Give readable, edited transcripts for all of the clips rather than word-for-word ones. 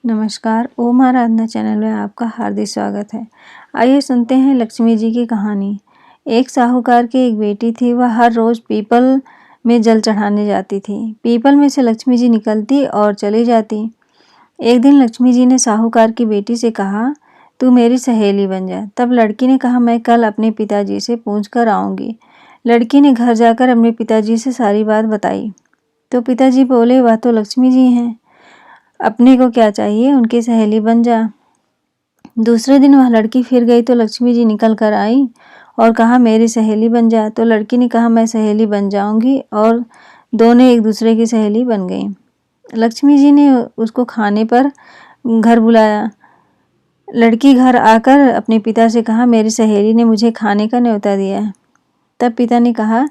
नमस्कार, ओम आराधना चैनल में आपका हार्दिक स्वागत है। आइए सुनते हैं लक्ष्मी जी की कहानी। एक साहूकार की एक बेटी थी। वह हर रोज पीपल में जल चढ़ाने जाती थी। पीपल में से लक्ष्मी जी निकलती और चली जाती। एक दिन लक्ष्मी जी ने साहूकार की बेटी से कहा, तू मेरी सहेली बन जा। तब लड़की ने कहा, मैं कल अपने पिताजी से पूछ कर आऊँगी। लड़की ने घर जाकर अपने पिताजी से सारी बात बताई। तो पिताजी बोले, वह तो लक्ष्मी जी हैं, अपने को क्या चाहिए, उनकी सहेली बन जा। दूसरे दिन वह लड़की फिर गई तो लक्ष्मी जी निकल कर आई और कहा, मेरी सहेली बन जा। तो लड़की ने कहा, मैं सहेली बन जाऊंगी, और दोनों एक दूसरे की सहेली बन गई। लक्ष्मी जी ने उसको खाने पर घर बुलाया। लड़की घर आकर अपने पिता से कहा, मेरी सहेली ने मुझे खाने का न्योता दिया है। तब पिता ने कहा,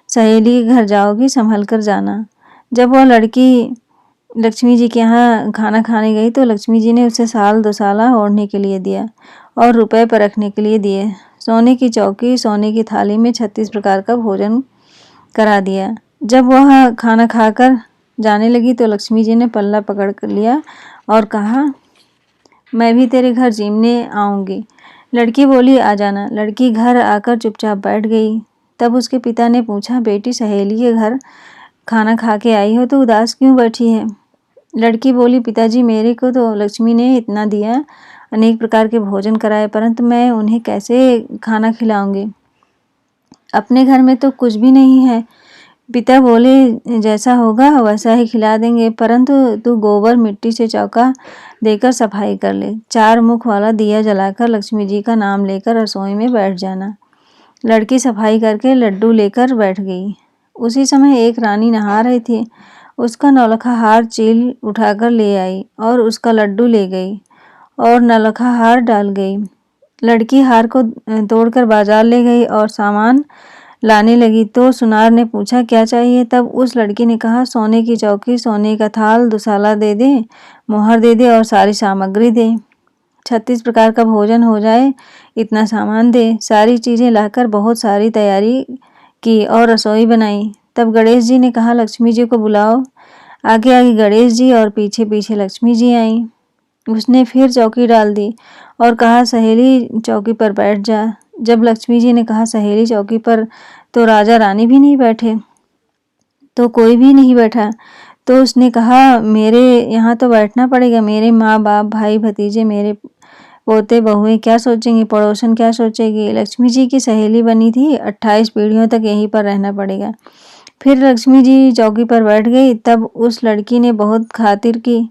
सहेली के घर जाओगी, संभल कर जाना। जब वह लड़की लक्ष्मी जी के यहाँ खाना खाने गई तो लक्ष्मी जी ने उसे साल दोसाला ओढ़ने के लिए दिया और रुपए पर रखने के लिए दिए। सोने की चौकी, सोने की थाली में 36 प्रकार का भोजन करा दिया। जब वह खाना खाकर जाने लगी तो लक्ष्मी जी ने पल्ला पकड़ कर लिया और कहा, मैं भी तेरे घर जीमने आऊँगी। लड़की बोली, आ जाना। लड़की घर आकर चुपचाप बैठ गई। तब उसके पिता ने पूछा, बेटी, सहेली के घर खाना खा के आई हो तो उदास क्यों बैठी है? लड़की बोली, पिताजी, मेरे को तो लक्ष्मी ने इतना दिया, अनेक प्रकार के भोजन कराए, परंतु मैं उन्हें कैसे खाना खिलाऊंगी? अपने घर में तो कुछ भी नहीं है। पिता बोले, जैसा होगा वैसा ही खिला देंगे, परंतु तू गोबर मिट्टी से चौका देकर सफाई कर ले। 4 मुख वाला दिया जलाकर लक्ष्मी जी का नाम लेकर रसोई में बैठ जाना। लड़की सफाई करके लड्डू लेकर बैठ गई। उसी समय एक रानी नहा रही थी। उसका नौलखा हार चील उठाकर ले आई और उसका लड्डू ले गई और नौलखा हार डाल गई। लड़की हार को तोड़कर बाजार ले गई और सामान लाने लगी तो सुनार ने पूछा, क्या चाहिए? तब उस लड़की ने कहा, सोने की चौकी, सोने का थाल, दुसाला दे दे, मोहर दे दे और सारी सामग्री दे। 36 प्रकार का भोजन हो जाए, इतना सामान दे। सारी चीजें लाकर बहुत सारी तैयारी की और रसोई बनाई। तब गणेश जी ने कहा, लक्ष्मी जी को बुलाओ। आगे आगे गणेश जी और पीछे पीछे लक्ष्मी जी आई। उसने फिर चौकी डाल दी और कहा, सहेली चौकी पर बैठ जा। जब लक्ष्मी जी ने कहा, सहेली चौकी पर, तो राजा रानी भी नहीं बैठे, तो कोई भी नहीं बैठा। तो उसने कहा, मेरे यहाँ तो बैठना पड़ेगा। मेरे माँ बाप, भाई भतीजे, मेरे पोते बहुएं क्या सोचेंगे, पड़ोसन क्या सोचेगी? लक्ष्मी जी की सहेली बनी थी, 28 पीढ़ियों तक यहीं पर रहना पड़ेगा। फिर लक्ष्मी जी चौकी पर बैठ गई। तब उस लड़की ने बहुत खातिर की।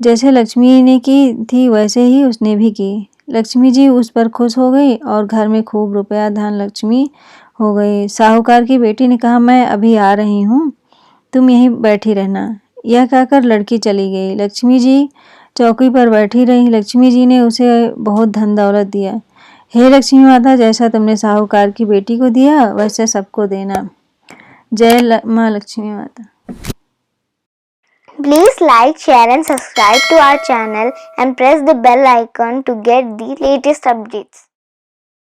जैसे लक्ष्मी ने की थी वैसे ही उसने भी की। लक्ष्मी जी उस पर खुश हो गई और घर में खूब रुपया धन लक्ष्मी हो गई। साहूकार की बेटी ने कहा, मैं अभी आ रही हूँ, तुम यहीं बैठी रहना। यह कहकर लड़की चली गई। लक्ष्मी जी चौकी पर बैठी रही। लक्ष्मी जी ने उसे बहुत धन दौलत दिया। हे लक्ष्मी माता, जैसा तुमने साहूकार की बेटी को दिया वैसे सबको देना। जय माँ लक्ष्मी माता। Please like, share and subscribe to our channel and press the bell icon to get the latest updates.